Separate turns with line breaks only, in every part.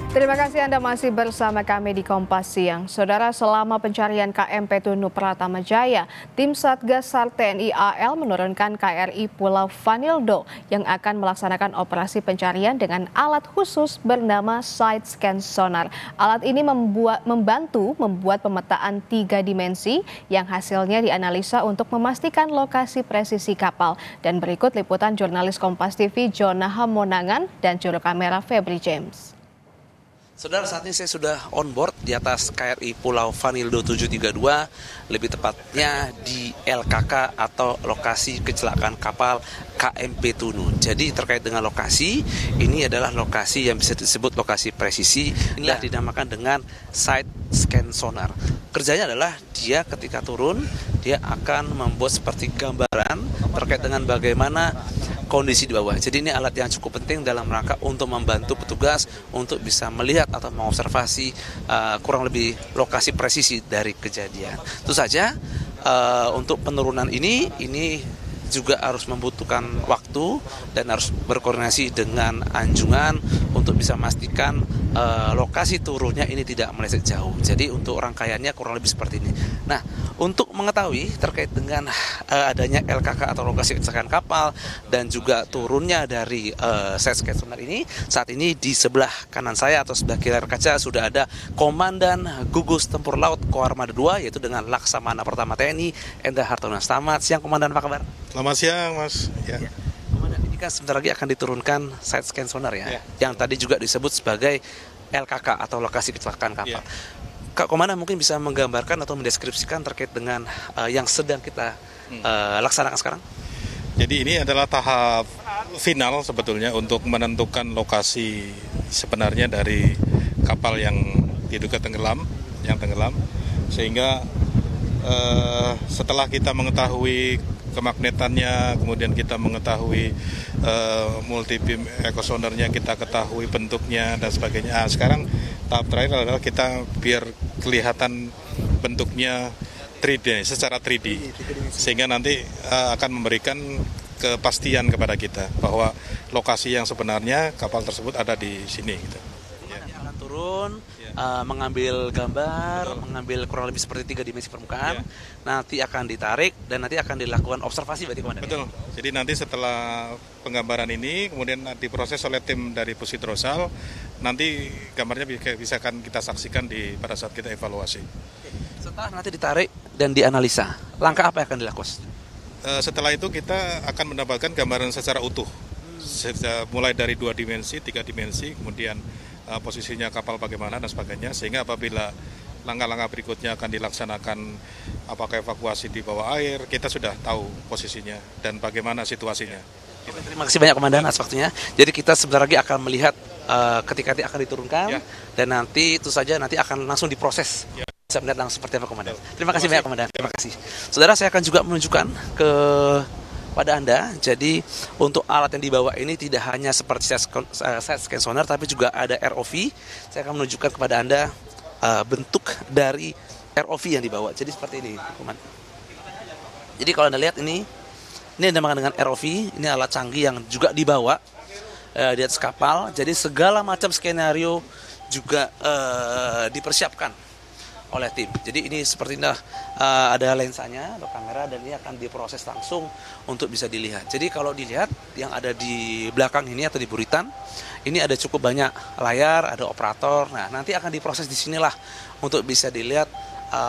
Terima kasih Anda masih bersama kami di Kompas Siang. Saudara, selama pencarian KMP Tunu Pratama Jaya, tim Satgas SAR TNI AL menurunkan KRI Pulau Vanildo yang akan melaksanakan operasi pencarian dengan alat khusus bernama Side Scan Sonar. Alat ini membantu membuat pemetaan 3 dimensi yang hasilnya dianalisa untuk memastikan lokasi presisi kapal. Dan berikut liputan jurnalis Kompas TV Jona Hamonangan dan juru kamera Febri James.
Saudara, saat ini saya sudah on board di atas KRI Pulau Vanildo 732, lebih tepatnya di LKK atau lokasi kecelakaan kapal KMP Tunu. Jadi terkait dengan lokasi, ini adalah lokasi yang bisa disebut lokasi presisi, inilah dinamakan dengan Side Scan Sonar. Kerjanya adalah dia ketika turun, dia akan membuat seperti gambaran terkait dengan bagaimana kondisi di bawah. Jadi ini alat yang cukup penting dalam rangka untuk membantu petugas untuk bisa melihat atau mengobservasi kurang lebih lokasi presisi dari kejadian. Tentu saja untuk penurunan ini juga harus membutuhkan waktu dan harus berkoordinasi dengan anjungan untuk bisa memastikan lokasi turunnya ini tidak meleset jauh. Jadi untuk rangkaiannya kurang lebih seperti ini. Nah, untuk mengetahui terkait dengan adanya LKK atau lokasi kecelakaan kapal dan juga turunnya dari Side Scan Sonar ini, saat ini di sebelah kanan saya atau sebelah kiri kaca sudah ada Komandan Gugus Tempur Laut Koarmada 2 yaitu dengan Laksamana Pertama TNI Endra Hartono. Selamat siang Komandan, apa kabar?
Selamat siang Mas. Ya.
Komandan, ini kan sebentar lagi akan diturunkan Side Scan Sonar ya, yang tadi juga disebut sebagai LKK atau lokasi kecelakaan kapal. Kak Komandan mungkin bisa menggambarkan atau mendeskripsikan terkait dengan yang sedang kita laksanakan sekarang?
Jadi ini adalah tahap final sebetulnya untuk menentukan lokasi sebenarnya dari kapal yang diduga tenggelam, sehingga setelah kita mengetahui kemagnetannya, kemudian kita mengetahui multi beam echo sonarnya, kita ketahui bentuknya dan sebagainya. Sekarang tahap terakhir adalah kita biar kelihatan bentuknya 3D, secara 3D, sehingga nanti akan memberikan kepastian kepada kita bahwa lokasi yang sebenarnya kapal tersebut ada di sini. Gitu.
Akan turun, mengambil gambar, mengambil kurang lebih seperti 3 dimensi permukaan, nanti akan ditarik dan nanti akan dilakukan observasi berarti Komandan?
Betul, jadi nanti setelah penggambaran ini kemudian diproses oleh tim dari Pusidrosal, nanti gambarnya bisa akan kita saksikan pada saat kita evaluasi.
Setelah nanti ditarik dan dianalisa, langkah apa yang akan dilakukan?
Setelah itu kita akan mendapatkan gambaran secara utuh, mulai dari 2 dimensi, 3 dimensi, kemudian posisinya kapal bagaimana dan sebagainya, sehingga apabila langkah-langkah berikutnya akan dilaksanakan apakah evakuasi di bawah air, kita sudah tahu posisinya dan bagaimana situasinya.
Terima kasih banyak Komandan atas waktunya. Jadi kita sebentar lagi akan melihat ketika akan diturunkan dan nanti itu saja nanti akan langsung diproses. Bisa melihat langsung seperti apa Komandan. Terima kasih banyak Komandan. Terima kasih. Saudara, saya akan juga menunjukkan pada Anda, jadi untuk alat yang dibawa ini tidak hanya seperti Side Scan Sonar, tapi juga ada ROV. Saya akan menunjukkan kepada Anda bentuk dari ROV yang dibawa. Jadi seperti ini, Komandan. Jadi kalau Anda lihat ini dinamakan dengan ROV, ini alat canggih yang juga dibawa di atas kapal. Jadi segala macam skenario juga dipersiapkan oleh tim. Jadi ini seperti ada lensanya atau kamera dan ini akan diproses langsung untuk bisa dilihat. Jadi kalau dilihat yang ada di belakang ini atau di buritan, ini ada cukup banyak layar, ada operator. Nah, nanti akan diproses di sinilah untuk bisa dilihat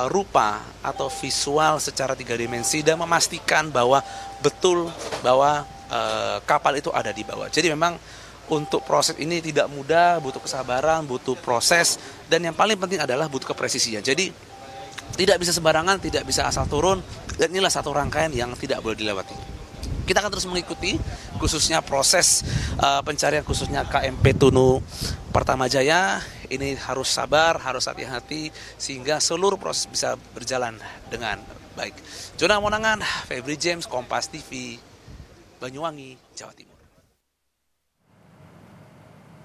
rupa atau visual secara 3 dimensi dan memastikan bahwa betul bahwa kapal itu ada di bawah. Jadi memang untuk proses ini tidak mudah, butuh kesabaran, butuh proses, dan yang paling penting adalah butuh kepresisian. Jadi tidak bisa sembarangan, tidak bisa asal turun, dan inilah satu rangkaian yang tidak boleh dilewati. Kita akan terus mengikuti khususnya proses pencarian khususnya KMP Tunu Pratama Jaya. Ini harus sabar, harus hati-hati sehingga seluruh proses bisa berjalan dengan baik. Jona Hamonangan, Febri James, Kompas TV, Banyuwangi, Jawa Timur.